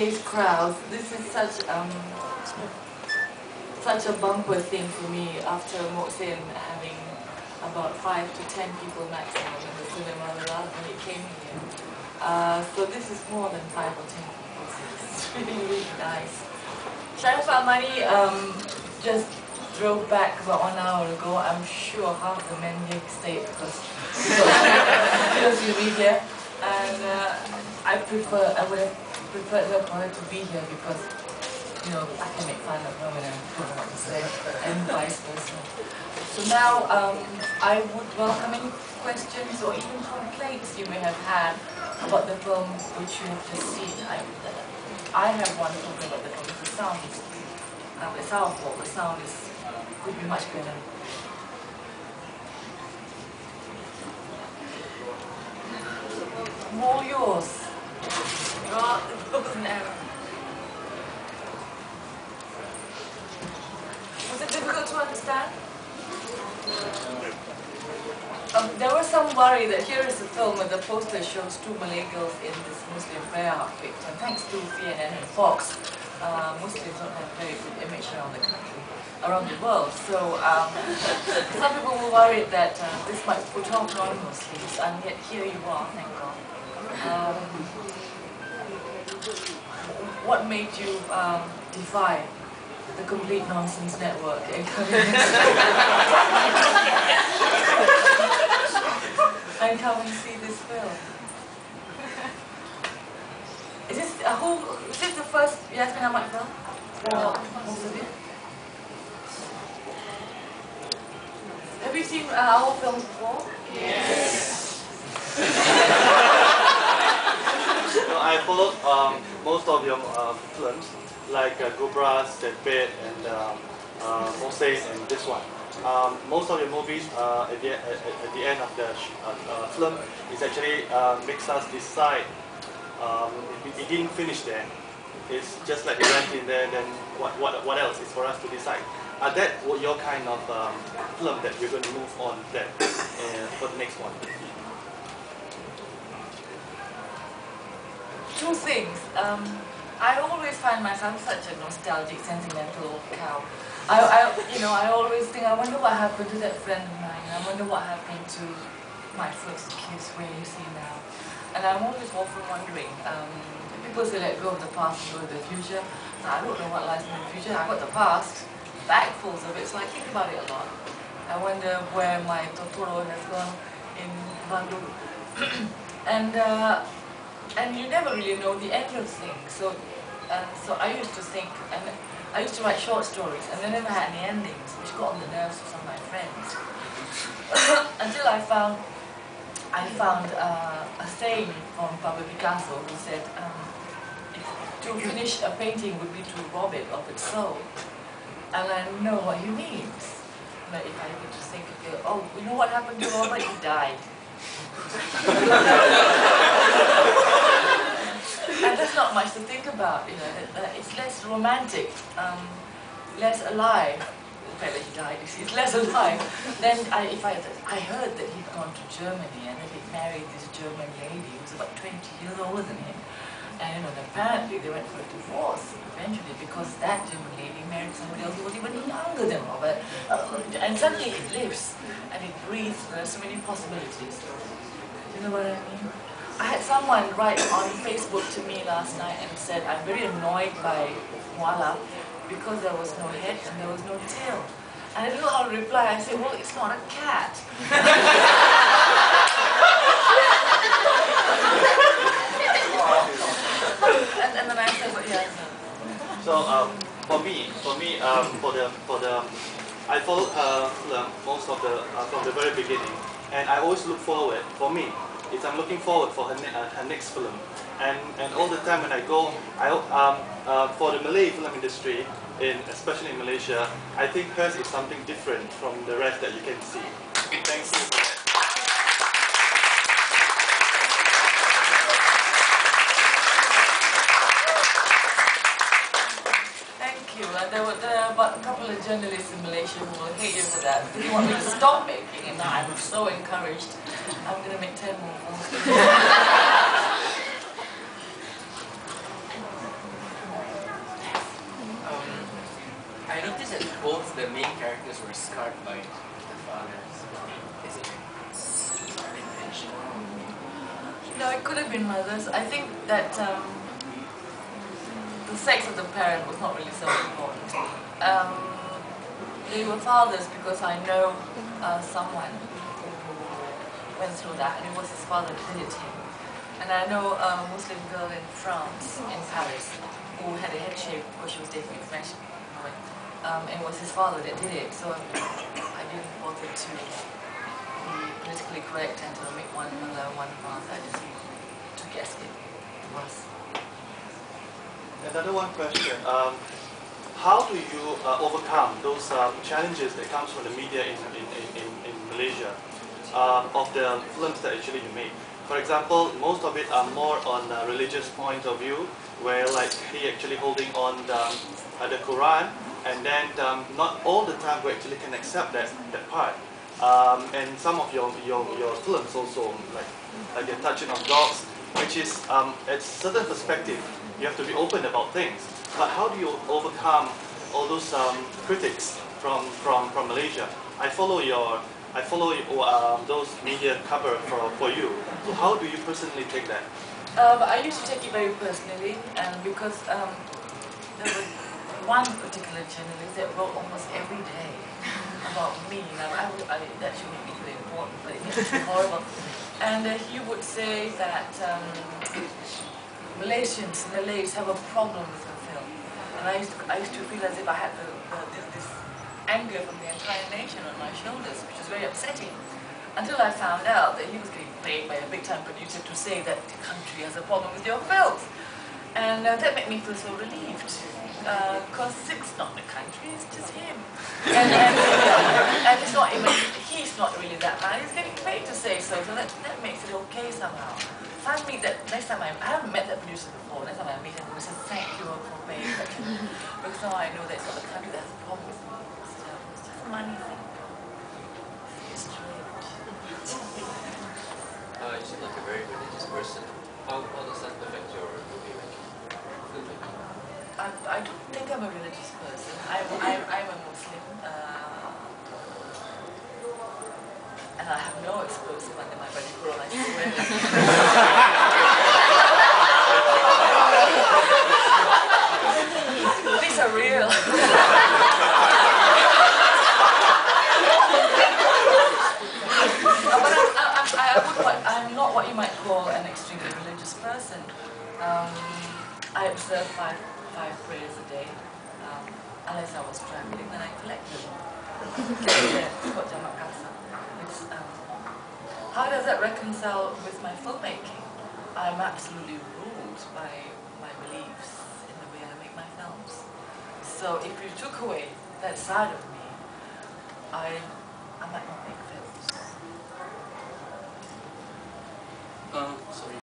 today's crowd. This is such a bumper thing for me after Mohsin having about 5 to 10 people maximum in the cinema when it came here. So this is more than 5 or 10 people. It's really, really nice. Sharif Amani just drove back about 1 hour ago. I'm sure half the men here stayed because you'll be here. And I would have preferred her for her to be here because, you know, I can make fun of her when I don't know what to say, and vice versa. So now I would welcome any questions or even complaints you may have had about the film which you have just seen. I have one complaint about the film. The sound is, it's our fault. The sound could be much better. All yours. Oh, it was an error. Was it difficult to understand? There was some worry that here is a film where the poster shows 2 Malay girls in this Muslim prayer outfit. And thanks to CNN and Fox, Muslims don't have very good image around the country, around the world. So some people were worried that this might put off non-Muslims, and yet here you are, thank God. What made you defy the complete nonsense network and come and see this film? Is this the first Yasmin Ahmad film? Most of it? Have you seen our films before? Yes. I followed most of your films, like Gobras, Bed, and Moses, and this one. Most of your movies at the end of the film is actually makes us decide. It didn't finish there. It's just like we went in there. Then what else is for us to decide? That your kind of film that you're going to move on then for the next one. 2 things. I always find myself such a nostalgic, sentimental old cow. I always think, I wonder what happened to that friend of mine. I wonder what happened to my first kiss, where you see now. And I'm always often wondering, people say let go of the past and go to the future. Now, I don't know what lies in the future. I've got the past, bagfuls of it, so I think about it a lot. I wonder where my Totoro has gone in Bandung. And you never really know the end of things. So I used to think, and I used to write short stories, and they never had any endings, which got on the nerves of some of my friends. Until I found a saying from Pablo Picasso who said, to finish a painting would be to rob it of its soul. And I know what he means. But if I were to think, oh, you know what happened to Robert? He died. And there's not much to think about, you know. It's less romantic, less alive. The fact that he died, it's less alive. Then I heard that he'd gone to Germany and that he'd married this German lady who was about 20 years older than him. And apparently they went for a divorce eventually because that German lady married somebody else who was even younger than Robert. And suddenly it lives and it breathes. There are so many possibilities. You know what I mean? I had someone write on Facebook to me last night and said, I'm very annoyed by Muallaf because there was no head and there was no tail. And I didn't know how to reply. I said, well, it's not a cat. and then I said, well, yeah. So for me, I followed her most of from the very beginning, and I always look forward. For me, I'm looking forward for her next film, and all the time when I go, for the Malay film industry, especially in Malaysia, I think hers is something different from the rest that you can see. Thank you for that. There are about a couple of journalists in Malaysia who will hate you for that. They want me to stop making, and now I'm so encouraged. I'm going to make 10 more films. I noticed that both the main characters were scarred by the fathers. Is it intentional? No, it could have been mothers. I think that the sex of the parent was not really so important. They were fathers because I know someone who went through that, and it was his father that did it to him. And I know a Muslim girl in France, in Paris, who had a head shave because she was dating a French boy. And it was his father that did it, so I didn't bother to be politically correct and to make one mother, one father. I just to guess it was. Another one question. How do you overcome those challenges that comes from the media in Malaysia of the films that actually you make? For example, most of it are more on a religious point of view, where like he actually holding on the Quran, and then not all the time we actually can accept that part. And some of your films also, like you're touching on dogs, which is at a certain perspective, you have to be open about things. But how do you overcome all those critics from Malaysia? I follow those media cover for you. So how do you personally take that? I used to take it very personally, and because there was one particular journalist that wrote almost every day about me. Now, that should make me feel important, but it makes me horrible. And he would say that Malays have a problem with the film. And I used to feel as if I had this anger from the entire nation on my shoulders, which was very upsetting. Until I found out that he was getting paid by a big-time producer to say that the country has a problem with your films. And that made me feel so relieved. Because it's not the country, it's just him. And it's not even, he's not really that bad, he's getting paid to say so that makes it okay somehow. If I meet that, next time I haven't met that producer before, next time I meet him, I say thank you for paying that to me. Because now I know that it's not the country that has a problem with me. It's just a money thing. It's strange. You seem like a very religious person. How does that affect your movie making? Filmmaking? I don't think I'm a religious person. I'm a Muslim. And I have no explosive under my body Quran, I swear. These are real. But I'm not what you might call an extremely religious person. I observe five prayers a day, unless I was traveling, then I collect them. How does that reconcile with my filmmaking? I'm absolutely ruled by my beliefs in the way I make my films. So if you took away that side of me, I might not make films. Sorry.